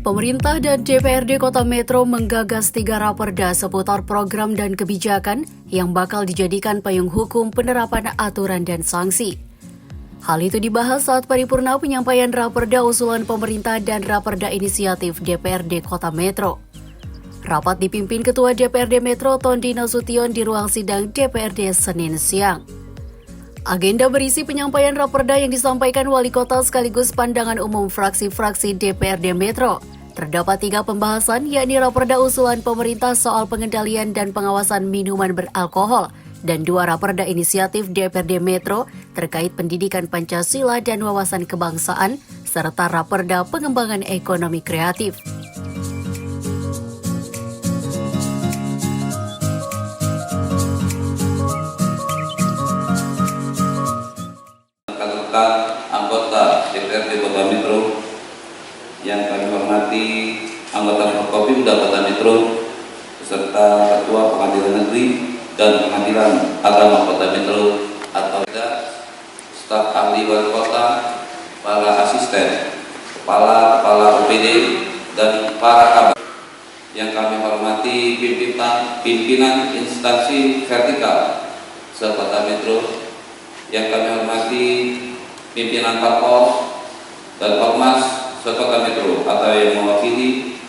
Pemerintah dan DPRD Kota Metro menggagas 3 raperda seputar program dan kebijakan yang bakal dijadikan payung hukum penerapan aturan dan sanksi. Hal itu dibahas saat paripurna penyampaian raperda usulan pemerintah dan raperda inisiatif DPRD Kota Metro. Rapat dipimpin Ketua DPRD Metro Tondi Nasution di ruang sidang DPRD Senin siang. Agenda berisi penyampaian raperda yang disampaikan Wali Kota sekaligus pandangan umum fraksi-fraksi DPRD Metro. Terdapat 3 pembahasan, yakni raperda usulan pemerintah soal pengendalian dan pengawasan minuman beralkohol, dan 2 raperda inisiatif DPRD Metro terkait pendidikan Pancasila dan wawasan kebangsaan, serta raperda pengembangan ekonomi kreatif. Rekan-rekan anggota DPRD Kota Metro yang kami hormati, anggota Forkopimda Kota Metro beserta Ketua Pengadilan Negeri dan Pengadilan Agama Kota Metro atau staf ahli wali kota, para asisten, kepala UPD dan para kabar yang kami hormati, pimpinan instansi vertikal se-Kota Metro yang kami hormati, pimpinan Parpol dan Ormas se-Kota Metro atau yang mewakili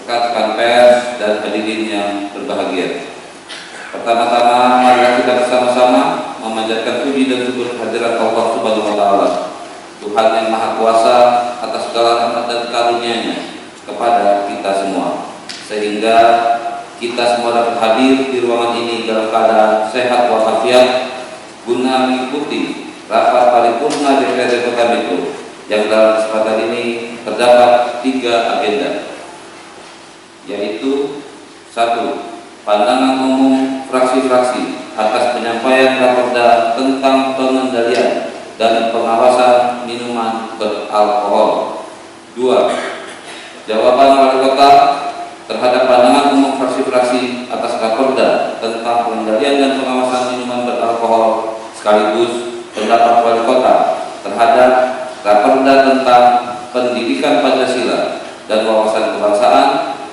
rekan-rekan pers dan hadirin yang berbahagia. Pertama-tama, mari kita bersama-sama memanjatkan puji dan syukur kehadirat Allah Subhanahu wa Ta'ala, Tuhan yang Maha Kuasa atas segala rahmat dan karunia-Nya kepada kita semua, sehingga kita semua dapat hadir di ruangan ini dalam keadaan sehat walafiat guna mengikuti rapat paripurna DPRD Kota Metro yang dalam kesempatan ini terdapat 3 agenda, yaitu 1. Pandangan umum fraksi-fraksi atas penyampaian raperda tentang pengendalian dan pengawasan minuman beralkohol. 2. Jawaban Wali Kota terhadap pandangan umum fraksi-fraksi atas raperda tentang pengendalian dan pengawasan minuman beralkohol, sekaligus pendapat Wali Kota terhadap raperda tentang pendidikan Pancasila dan wawasan kebangsaan,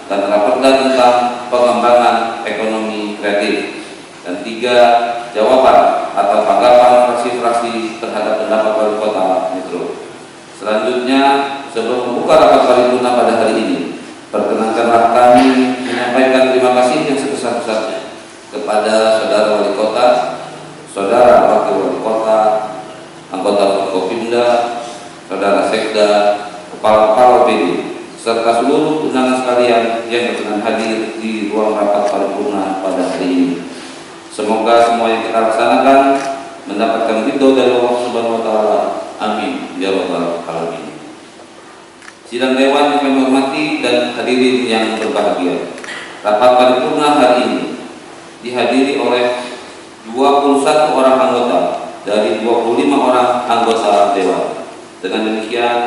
dan raperda tentang pengembangan ekonomi kreatif. Dan 3. Jawaban atau tanggapan fraksi-fraksi terhadap pendapat Wali Kota Metro. Selanjutnya, sebelum membuka rapat paripurna pada hari ini, perkenankanlah kami menyampaikan terima kasih yang sebesar-besarnya kepada saudara Wali Kota, saudara Wakil Wali Kota, anggota Forkopimda, saudara Sekda, kepala PD, serta seluruh undangan sekalian yang berkenan hadir di ruang rapat paripurna pada hari ini. Semoga semua yang kita laksanakan mendapatkan ridho dari Allah Subhanahu wa Ta'ala. Amin ya rabbal alamin. Sidang dewan yang kami hormati dan hadirin yang berbahagia, rapat paripurna hari ini dihadiri oleh 21 orang anggota dari 25 orang anggota dewan. Dengan demikian,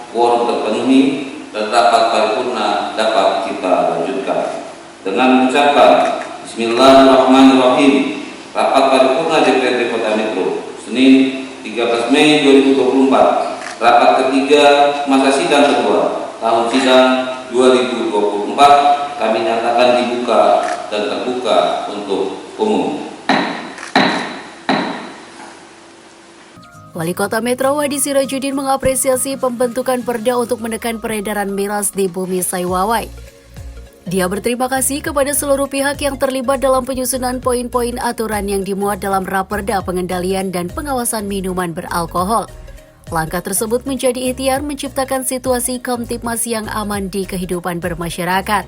quorum terpenuhi dan rapat paripurna dapat kita lanjutkan. Dengan mengucapkan Bismillahirrahmanirrahim, rapat paripurna DPRD Kota Metro Senin 13 Mei 2024, rapat ketiga masa sidang kedua tahun sidang 2024 kami nyatakan dibuka dan terbuka untuk umum. Wali Kota Metro Wadi Sirajudin mengapresiasi pembentukan perda untuk menekan peredaran miras di Bumi Saiwawai. Dia berterima kasih kepada seluruh pihak yang terlibat dalam penyusunan poin-poin aturan yang dimuat dalam raperda pengendalian dan pengawasan minuman beralkohol. Langkah tersebut menjadi ikhtiar menciptakan situasi kamtipmas yang aman di kehidupan bermasyarakat.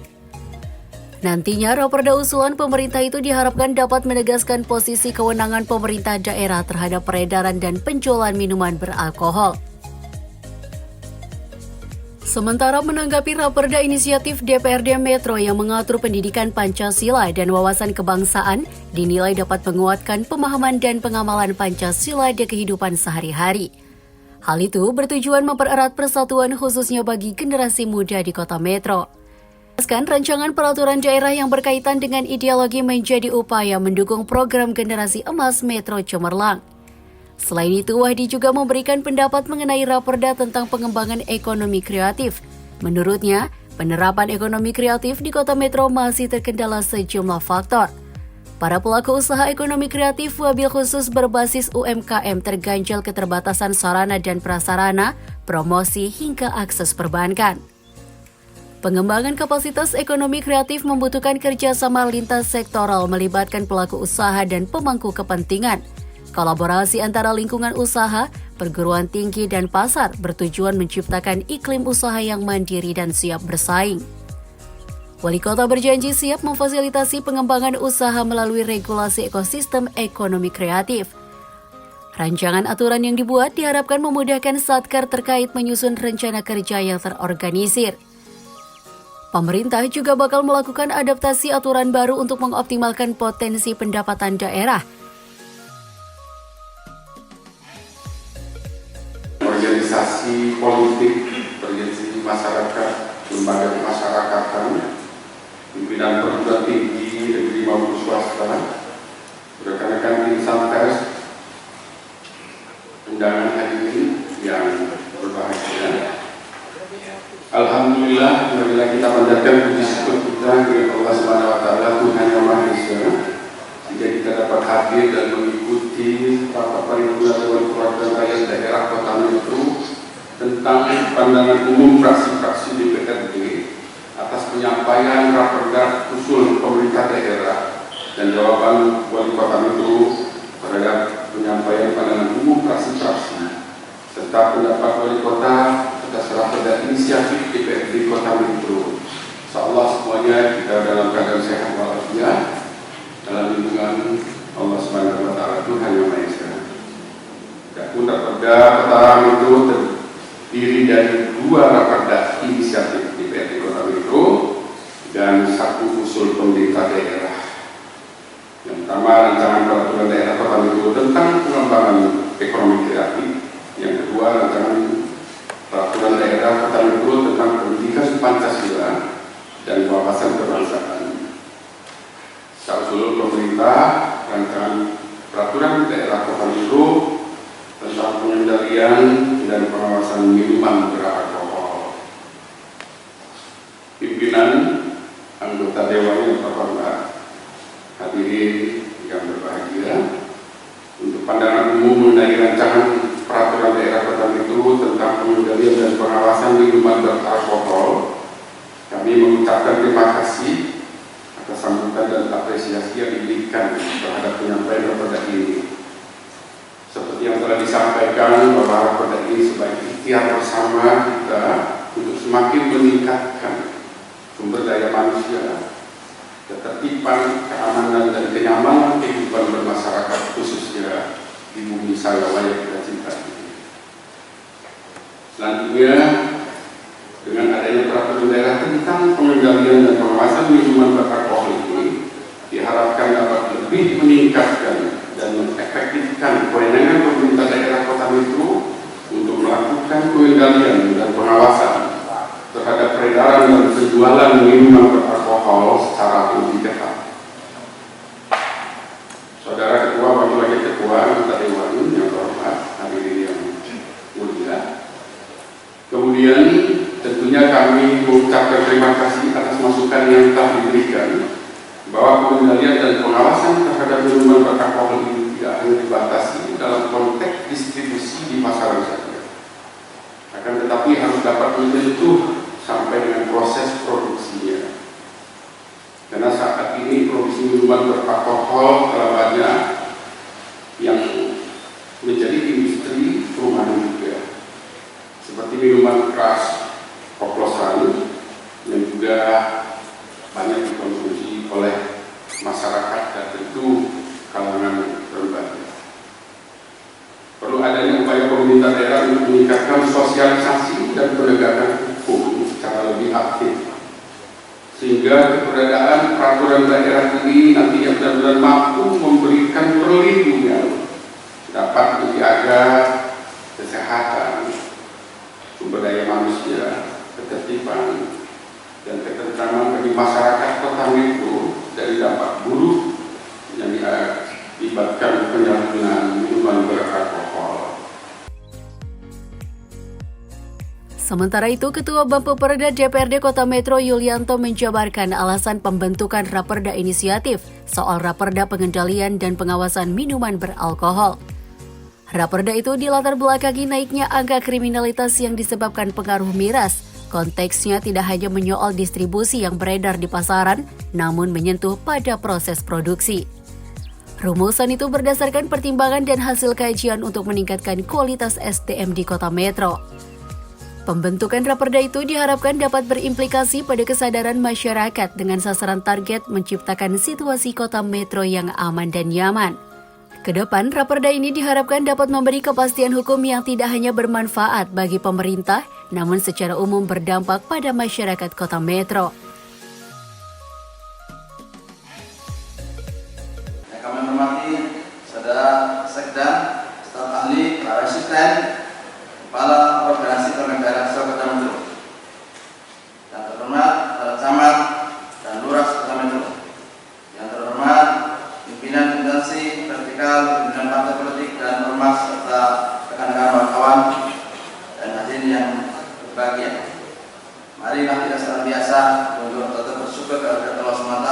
Nantinya, raperda usulan pemerintah itu diharapkan dapat menegaskan posisi kewenangan pemerintah daerah terhadap peredaran dan penjualan minuman beralkohol. Sementara menanggapi raperda inisiatif DPRD Metro yang mengatur pendidikan Pancasila dan wawasan kebangsaan, dinilai dapat menguatkan pemahaman dan pengamalan Pancasila di kehidupan sehari-hari. Hal itu bertujuan mempererat persatuan khususnya bagi generasi muda di Kota Metro. Rancangan peraturan daerah yang berkaitan dengan ideologi menjadi upaya mendukung program generasi emas Metro Cemerlang. Selain itu, Wahdi juga memberikan pendapat mengenai raperda tentang pengembangan ekonomi kreatif. Menurutnya, Penerapan ekonomi kreatif di Kota Metro masih terkendala sejumlah faktor. Para pelaku usaha ekonomi kreatif wabil khusus berbasis UMKM terganjal keterbatasan sarana dan prasarana, promosi hingga akses perbankan. Pengembangan kapasitas ekonomi kreatif membutuhkan kerjasama lintas sektoral melibatkan pelaku usaha dan pemangku kepentingan. Kolaborasi antara lingkungan usaha, perguruan tinggi, dan pasar bertujuan menciptakan iklim usaha yang mandiri dan siap bersaing. Wali Kota berjanji siap memfasilitasi pengembangan usaha melalui regulasi ekosistem ekonomi kreatif. Rancangan aturan yang dibuat diharapkan memudahkan Satker terkait menyusun rencana kerja yang terorganisir. Pemerintah juga bakal melakukan adaptasi aturan baru untuk mengoptimalkan potensi pendapatan daerah. Organisasi politik, organisasi masyarakat, lembaga kemasyarakatan, pimpinan perguruan tinggi negeri maupun swasta, rekan-rekan insan pers, undangan hari ini yang berbahagia. Alhamdulillah, marilah kita panjatkan puji syukur kita kepada Allah Subhanahu wa taala, Tuhan Yang Maha Esa, sehingga kita dapat hadir dan mengikuti rapat paripurna Dewan Perwakilan Rakyat Daerah Kota Metro tentang pandangan umum fraksi-fraksi DPRD atas penyampaian raperda usul pemerintah daerah dan jawaban Wali Kota Metro terhadap penyampaian pandangan umum fraksi-fraksi serta pendapat Wali Kota atas raperda inisiatif DPRD Kota Metro. Insyaallah semuanya kita dalam keadaan sehat walafiat dalam lindungan Allah Subhanahu wa taala, Tuhan Yang Maha Esa. Adapun raperda Kota Metro terdiri dari 2 raperda inisiatif DPRD Kota Metro dan 1 usul pemerintah daerah. Yang pertama, rancangan peraturan daerah Kota Metro tentang pengembangan ekonomi kreatif. Yang kedua, rancangan peraturan daerah Kota Metro tentang pendidikan Pancasila dan wawasan kebangsaan. Secara usul pemerintah, rancangan peraturan daerah Kota Metro tentang pengendalian dan pengawasan minuman beralkohol. Pimpinan, anggota Dewan yang terhormat, hadirin yang berbahagia, untuk pandangan umum mengenai rancangan peraturan daerah Kota Metro tentang pengendalian dan pengawasan minuman beralkohol, kami mengucapkan terima kasih atas sambutan dan apresiasi yang diberikan terhadap penyampaian raperda ini. Seperti yang telah disampaikan bahwa raperda ini sebagai ikhtiar bersama kita untuk semakin meningkatkan sumber daya manusia, ketertiban, keamanan, dan kenyamanan kehidupan bermasyarakat khususnya di bumi Sayawa yang kita cintai. Selanjutnya, dengan adanya peraturan daerah tentang pengendalian dan pengawasan minuman beralkohol ini diharapkan dapat lebih meningkatkan dan mengefektifkan kewenangan pemerintah daerah Kota Metro untuk melakukan pengendalian dan pengawasan terhadap peredaran dan penjualan minuman beralkohol secara lebih ketat. Saudara Ketua, Wakil Ketua, anggota Dewan yang terhormat, hadirin yang mulia. Kemudian tentunya kami mengucapkan terima kasih atas masukan yang telah diberikan bahwa pengendalian dan pengawasan terhadap minuman beralkohol ini tidak hanya dibatasi dalam konteks distribusi di pasaran saja, akan tetapi harus dapat menyentuh sampai dengan proses produksinya. Karena saat ini produksi minuman beralkohol telah banyak yang menjadi industri rumahan juga, seperti minuman keras, oplosan, yang juga banyak dikonsumsi oleh masyarakat dan tentu kalangan remaja. Perlu adanya upaya pemerintah daerah untuk meningkatkan sosialisasi dan penegakan hukum secara lebih aktif, sehingga keberadaan peraturan daerah ini nantinya benar-benar mampu memberikan perlindungan dapat menjaga kesehatan, sumber daya manusia, ketertiban, dan ketentraman bagi masyarakat Kota Metro dari dampak buruk yang diakibatkan penyalahgunaan minuman beralkohol. Sementara itu, Ketua Bappeperda DPRD Kota Metro Yulianto menjabarkan alasan pembentukan Raperda Inisiatif soal Raperda Pengendalian dan Pengawasan Minuman Beralkohol. Raperda itu dilatar belakangi naiknya angka kriminalitas yang disebabkan pengaruh miras. Konteksnya tidak hanya menyoal distribusi yang beredar di pasaran, namun menyentuh pada proses produksi. Rumusan itu berdasarkan pertimbangan dan hasil kajian untuk meningkatkan kualitas SDM di Kota Metro. Pembentukan Raperda itu diharapkan dapat berimplikasi pada kesadaran masyarakat dengan sasaran target menciptakan situasi Kota Metro yang aman dan nyaman. Kedepan, Raperda ini diharapkan dapat memberi kepastian hukum yang tidak hanya bermanfaat bagi pemerintah, namun secara umum berdampak pada masyarakat Kota Metro. Yang kami hormati Saudara Sekda, staf ahli, para asisten, Kepala Organisasi Perangkat Daerah Kota Metro, yang terhormat para camat dan lurah Kota Metro, yang terhormat pimpinan instansi vertikal, pimpinan partai politik dan ormas serta rekan-rekan wartawan dan hadirin yang berbahagia. Marilah kita senantiasa untuk tetap bersyukur kepada Allah SWT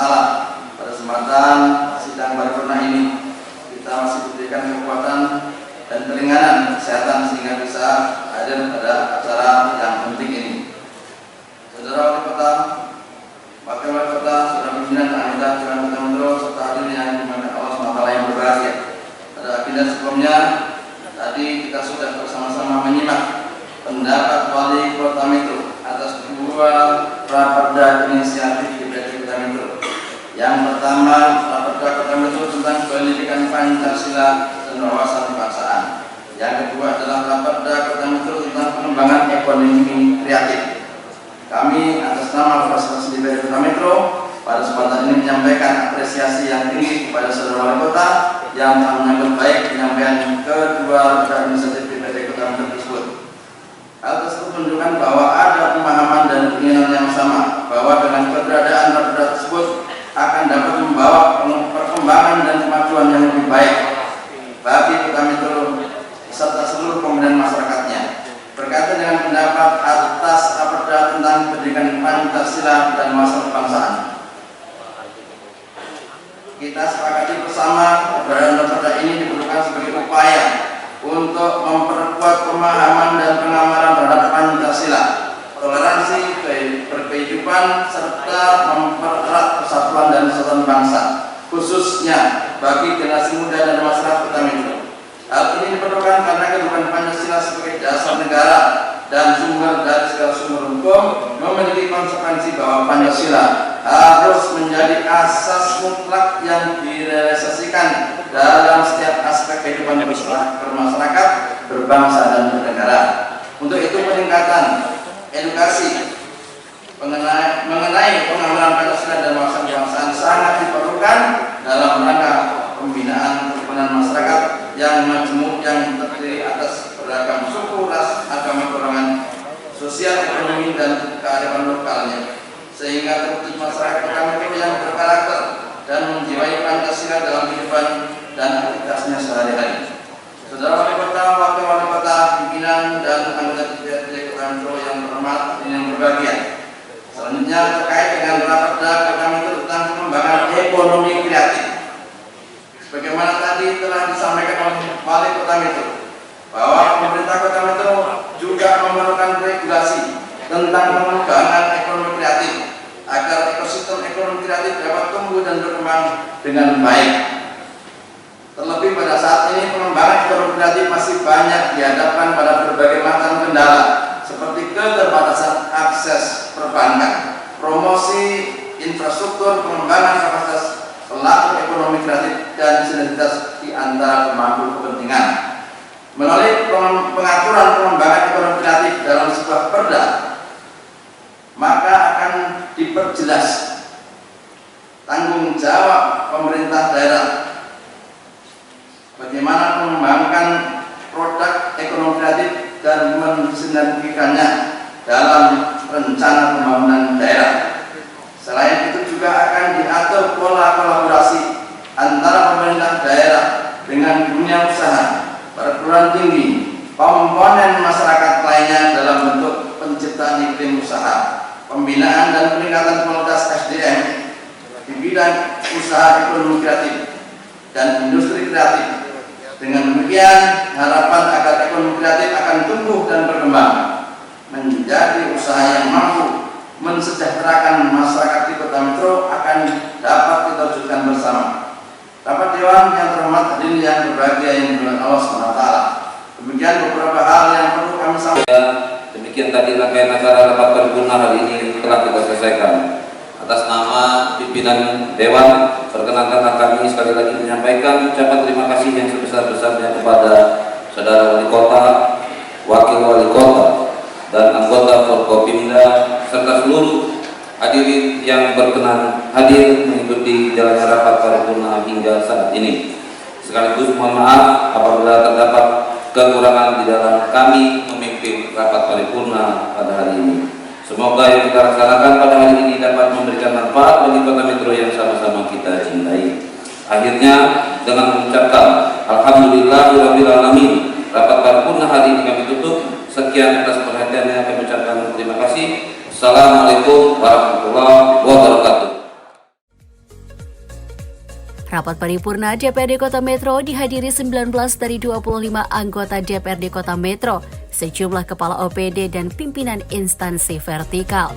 pada kesempatan sidang paripurna ini. Kita masih diberikan kekuatan dan keringanan kesehatan sehingga bisa hadir pada acara yang penting ini. Saudara Wali Kota, Wakil Wali Kota, Saudara Pimpinan dan Anggota Dewan Kota Metro serta hadirin yang dimuliakan Allah SWT yang berbahagia. Pada agenda sebelumnya, tadi kita sudah bersama-sama menyimak pendapat Wali Kota Metro atas dua Raperda Inisiatif DPRD Kota Metro. Yang pertama, Raperda Kota Metro tentang pendidikan Pancasila dan wawasan kebangsaan. Yang kedua adalah Raperda Kota Metro tentang pengembangan ekonomi kreatif. Kami atas nama fraksi DPRD Kota Metro pada kesempatan ini menyampaikan apresiasi yang tinggi kepada saudara wali kota yang telah menyambut baik penyampaian kedua Raperda Inisiatif DPRD Kota Metro tersebut. Hal tersebut menunjukkan bahwa ada pemahaman dan keinginan yang sama bahwa dengan keberadaan Raperda tersebut akan dapat membawa perkembangan dan kemajuan yang lebih baik bagi Kota Metro serta seluruh komponen masyarakatnya. Berkaitan dengan pendapat atas Raperda tentang pendidikan Pancasila dan wawasan kebangsaan, kita sepakati bersama keberadaan Raperda ini diperlukan sebagai upaya untuk memperkuat pemahaman dan pengamalan terhadap Pancasila, toleransi, berkehidupan, serta mempererat persatuan dan kesatuan bangsa, khususnya bagi generasi muda dan masyarakat Kota Metro. Hal ini diperlukan karena kehidupan Pancasila sebagai dasar negara dan sumber dari segala sumber hukum memiliki konsekuensi bahwa Pancasila harus menjadi asas mutlak yang direalisasikan dalam setiap aspek kehidupan bermasyarakat, berbangsa dan bernegara. Untuk itu peningkatan edukasi mengenai pengamalan Pancasila dan wawasan kebangsaan sangat diperlukan dalam rangka pembinaan kerukunan masyarakat yang majemuk yang terdiri atas beragam suku, ras, agama, golongan sosial, ekonomi, dan kearifan lokalnya, sehingga terwujud masyarakat Kota Metro yang berkarakter dan menjiwai Pancasila dalam kehidupan dan aktivitasnya sehari-hari. Saudara Wali Kota, Wakil Wali Kota, pimpinan dan anggota DPRD Kota Metro yang terhormat dan yang berbahagia. Selanjutnya terkait dengan Raperda Kota Metro tentang pengembangan ekonomi kreatif. Sebagaimana tadi telah disampaikan oleh Wali Kota Metro, bahwa pemerintah Kota Metro juga memerlukan regulasi tentang pengembangan ekonomi kreatif agar ekosistem ekonomi kreatif dapat tumbuh dan berkembang dengan baik. Terlebih pada saat ini pengembangan ekonomi kreatif masih banyak dihadapkan pada berbagai macam kendala seperti keterbatasan akses perbankan, promosi infrastruktur, pengembangan kapasitas pelaku ekonomi kreatif dan sinergitas di antara pemangku kepentingan. Melalui pengaturan pengembangan ekonomi kreatif dalam sebuah perda, maka akan diperjelas tanggung jawab pemerintah daerah bagaimana mengembangkan produk ekonomi kreatif dan mensinergikannya dalam rencana pembangunan daerah. Selain itu juga akan diatur pola kolaborasi antara pemerintah daerah dengan dunia usaha, perguruan tinggi, komponen masyarakat lainnya dalam bentuk penciptaan iklim usaha, pembinaan dan peningkatan kualitas SDM di bidang usaha ekonomi kreatif dan industri kreatif. Dengan demikian, harapan agar ekonomi kreatif akan tumbuh dan berkembang menjadi usaha yang mampu mensejahterakan masyarakat di Kota Metro akan dapat kita wujudkan bersama. Rapat Dewan yang terhormat hadirin yang berbahagia yang dimuliakan Allah SWT. Demikian beberapa hal yang perlu kami sampaikan. Demikian tadi rangkaian acara rapat paripurna hari ini telah kita selesaikan. Atas nama pimpinan Dewan, perkenankanlah kami sekali lagi menyampaikan ucapan terima kasih yang sebesar-besarnya kepada Saudara Wali Kota, Wakil Wali Kota, dan anggota Forkopimda serta seluruh hadirin yang berkenan hadir mengikuti jalannya rapat paripurna hingga saat ini. Sekaligus mohon maaf apabila terdapat kekurangan di dalam kami memimpin rapat paripurna pada hari ini. Semoga yang kita laksanakan pada hari ini dapat memberikan manfaat bagi Kota Metro yang sama-sama kita cintai. Akhirnya dengan mengucapkan Alhamdulillahirabbil alamin, rapat paripurna hari ini kami tutup. Sekian atas perhatiannya, kami ucapkan terima kasih. Assalamualaikum warahmatullahi wabarakatuh. Rapat paripurna DPRD Kota Metro dihadiri 19 dari 25 anggota DPRD Kota Metro, sejumlah kepala OPD dan pimpinan instansi vertikal.